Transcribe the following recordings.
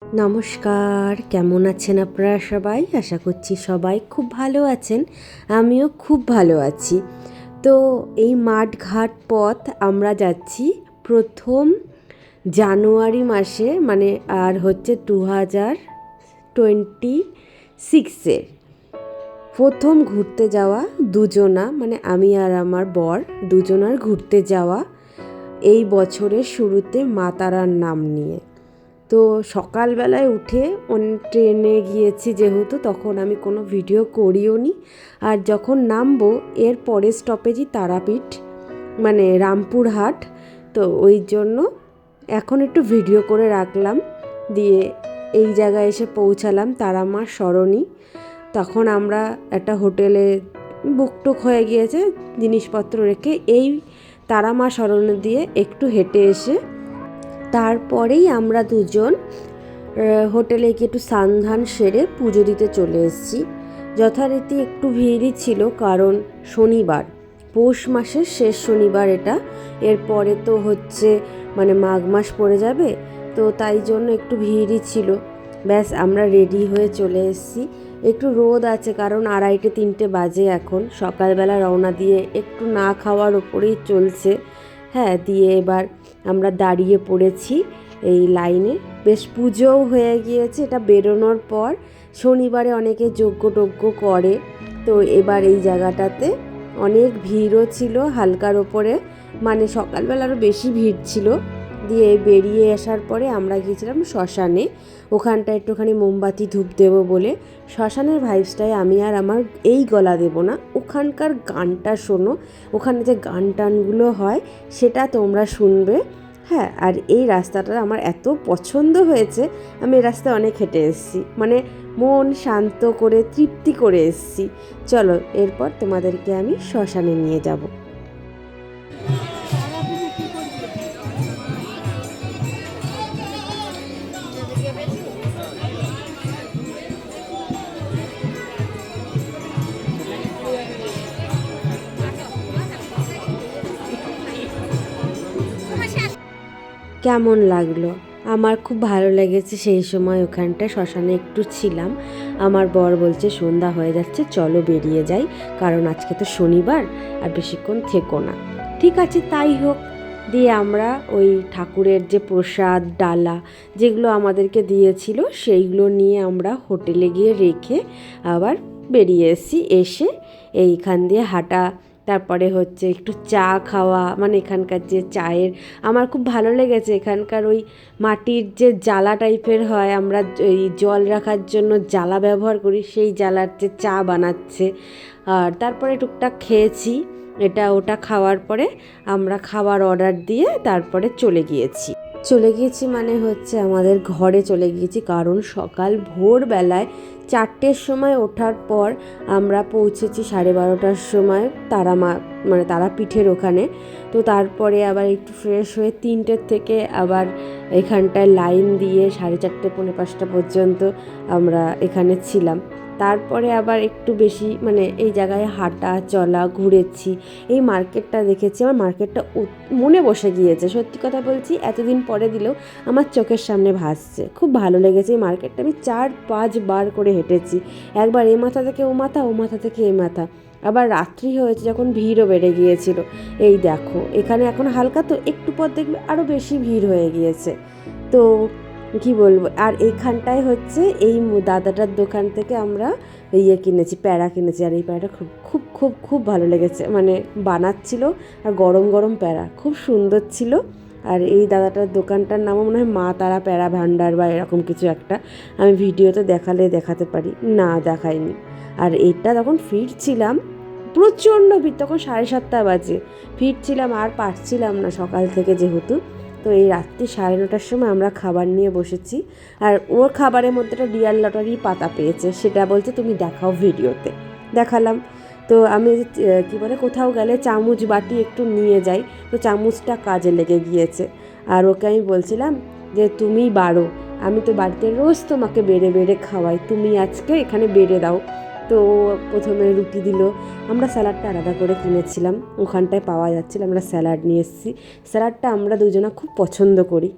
নমস্কার, কেমন আছেন আপনারা সবাই? আশা করছি সবাই খুব ভালো আছেন। আমিও খুব ভালো আছি। তো এই মাঠঘাট পথ আমরা যাচ্ছি প্রথম জানুয়ারি মাসে, মানে আর হচ্ছে 2026-এর প্রথম ঘুরতে যাওয়া দুজনা, মানে আমি আর আমার বর দুজনার ঘুরতে যাওয়া এই বছরের শুরুতে মা তারার নাম নিয়ে। তো সকালবেলায় উঠে ট্রেনে গিয়েছি, যেহেতু তখন আমি কোনো ভিডিও করিও নি। আর যখন নামবো এর পরের স্টপেজই তারাপীঠ, মানে রামপুরহাট। তো ওই জন্য এখন একটু ভিডিও করে রাখলাম। দিয়ে এই জায়গায় এসে পৌঁছালাম তারামা সরণি। তখন আমরা একটা হোটেলে বুকটুক হয়ে গিয়েছে, জিনিসপত্র রেখে এই তারামা সরণি দিয়ে একটু হেঁটে এসে তারপরেই আমরা দুজন হোটেলে গিয়ে একটু স্নান সেরে পুজো দিতে চলে এসেছি। যথারীতি একটু ভিড়ই ছিল, কারণ শনিবার, পৌষ মাসের শেষ শনিবার এটা। এরপরে তো হচ্ছে মানে মাঘ মাস পড়ে যাবে, তো তাই জন্য একটু ভিড়ই ছিল। ব্যাস আমরা রেডি হয়ে চলে এসেছি। একটু রোদ আছে, কারণ 2:30-3টে বাজে এখন। সকালবেলা রওনা দিয়ে একটু না খাওয়ার ওপরেই চলছে। হ্যাঁ, দিয়ে এবার আমরা দাঁড়িয়ে পড়েছি এই লাইনে। বেশ পুজোও হয়ে গিয়েছে, এটা বেরোনোর পর। শনিবারে অনেকে যজ্ঞ টজ্ঞ করে, তো এবার এই জায়গাটাতে অনেক ভিড়ও ছিল হালকার ওপরে, মানে সকালবেলা আরও বেশি ভিড় ছিল। দিয়ে বেরিয়ে আসার পরে আমরা গিয়েছিলাম শ্মশানে, ওখানটা একটুখানি মোমবাতি ধূপ দেবো বলে। শ্মশানের ভাইবসটায় আমি আর আমার এই গলা দেবো না, ওখানকার গানটা শোনো, ওখানে যে গান টানগুলো হয় সেটা তোমরা শুনবে। হ্যাঁ, আর এই রাস্তাটা আমার এত পছন্দ হয়েছে, আমি এই রাস্তায় অনেক হেঁটে এসেছি, মানে মন শান্ত করে তৃপ্তি করে এসেছি। চলো এরপর তোমাদেরকে আমি শ্মশানে নিয়ে যাব। কেমন লাগলো? আমার খুব ভালো লেগেছে। সেই সময় ওখানটা শ্মশানে একটু ছিলাম। আমার বর বলছে সন্ধ্যা হয়ে যাচ্ছে, চলো বেরিয়ে যাই, কারণ আজকে তো শনিবার, আর বেশিক্ষণ থেকো না। ঠিক আছে, তাই হোক। দিয়ে আমরা ওই ঠাকুরের যে প্রসাদ ডালা যেগুলো আমাদেরকে দিয়েছিল সেইগুলো নিয়ে আমরা হোটেলে গিয়ে রেখে আবার বেরিয়ে এসে এইখান দিয়ে হাঁটা, তারপরে হচ্ছে একটু চা খাওয়া, মানে এখানকার যে চায়ের আমার খুব ভালো লেগেছে। এখানকার ওই মাটির যে জালা টাইপের হয়, আমরা ওই জল রাখার জন্য জালা ব্যবহার করি, সেই জালার যে চা বানাচ্ছে। আর তারপরে টুকটাক খেয়েছি, এটা ওটা খাওয়ার পরে আমরা খাবার অর্ডার দিয়ে তারপরে চলে গিয়েছি মানে হচ্ছে আমাদের ঘরে চলে গিয়েছি, কারণ সকাল ভোরবেলায় 4টের সময় ওঠার পর আমরা পৌঁছেছি 12:30টার সময় মানে তারাপীঠের ওখানে। তো তারপরে আবার একটু ফ্রেশ হয়ে 3টের থেকে আবার এখানটায় লাইন দিয়ে 4:30 পৌনে 5টা পর্যন্ত আমরা এখানে ছিলাম। তারপরে আবার একটু বেশি মানে এই জায়গায় হাঁটা চলা ঘুরেছি, এই মার্কেটটা দেখেছি। আমার মার্কেটটা মনে বসে গিয়েছে, সত্যি কথা বলছি, এতদিন পরে দিলেও আমার চোখের সামনে ভাসছে। খুব ভালো লেগেছে এই মার্কেটটা। আমি 4-5 বার করে হেঁটেছি, একবার এ মাথা থেকে ও মাথা, ও মাথা থেকে এ মাথা। আবার রাত্রি হয়েছে যখন ভিড়ও বেড়ে গিয়েছিল। এই দেখো এখানে এখন হালকা, তো একটু পর দেখবে আরও বেশি ভিড় হয়ে গিয়েছে। তো কি বলবো, আর এইখানটায় হচ্ছে এই দাদাটার দোকান থেকে আমরা কিনেছি, প্যাড়া কিনেছি। আর এই প্যাড়াটা খুব খুব খুব খুব ভালো লেগেছে, মানে বানাচ্ছিল আর গরম গরম প্যাড়া খুব সুন্দর ছিল। আর এই দাদাটার দোকানটার নামও মনে হয় মা তারা প্যাড়া ভাণ্ডার বা এরকম কিছু একটা। আমি ভিডিওতে দেখাতে পারি, না দেখাইনি। আর এইটা তখন ফিরছিলাম, প্রচণ্ড ভিড়, তখন 7:30 বাজে, ফিরছিলাম আর পারছিলাম না সকাল থেকে যেহেতু। তো এই রাত্রি 9:30টার সময় আমরা খাবার নিয়ে বসেছি। আর ওর খাবারের মধ্যে একটা রিয়াল লটারি পাতা পেয়েছে, সেটা বলছে তুমি দেখাও ভিডিওতে। দেখালাম। তো আমি কী বলে, কোথাও গেলে চামচ বাটি একটু নিয়ে যাই, তো চামচটা কাজে লেগে গিয়েছে। আর ওকে আমি বলছিলাম যে তুমি বাড়ো, আমি তো বাড়িতে রোজ তোমাকে বেড়ে বেড়ে খাওয়াই, তুমি আজকে এখানে বেড়ে দাও। তো প্রথমে রুটি দিল। আমরা স্যালাডটা আলাদা করে কিনেছিলাম, ওখানটায় পাওয়া যাচ্ছিল, আমরা স্যালাড নিয়ে এসেছি। স্যালাডটা আমরা দুজনা খুব পছন্দ করি।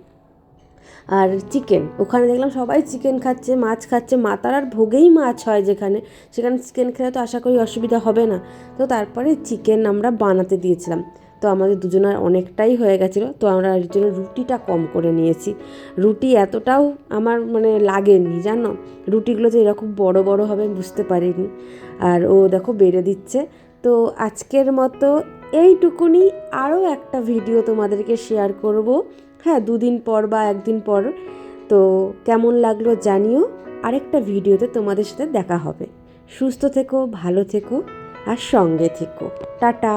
আর চিকেন, ওখানে দেখলাম সবাই চিকেন খাচ্ছে, মাছ খাচ্ছে, মা তারার ভোগেই মাছ হয় যেখানে, সেখানে চিকেন খেলে তো আশা করি অসুবিধা হবে না। তো তারপরে চিকেন আমরা বানাতে দিয়েছিলাম। তো আমাদের দুজনের অনেকটাই হয়ে গেছিলো, তো আমরা এর জন্য রুটিটা কম করে নিয়েছি। রুটি এতটাও আমার মানে লাগেনি জানো, রুটিগুলো যে এরকম বড় বড় হবে বুঝতে পারিনি। আর ও দেখো বেড়ে দিচ্ছে। তো আজকের মতো এইটুকুনি, আরও একটা ভিডিও তোমাদেরকে শেয়ার করব, হ্যাঁ 2 দিন পর বা 1 দিন পর। তো কেমন লাগলো জানিও, আরেকটা ভিডিওতে তোমাদের সাথে দেখা হবে। সুস্থ থেকো, ভালো থেকো আর সঙ্গে থেকো। টাটা।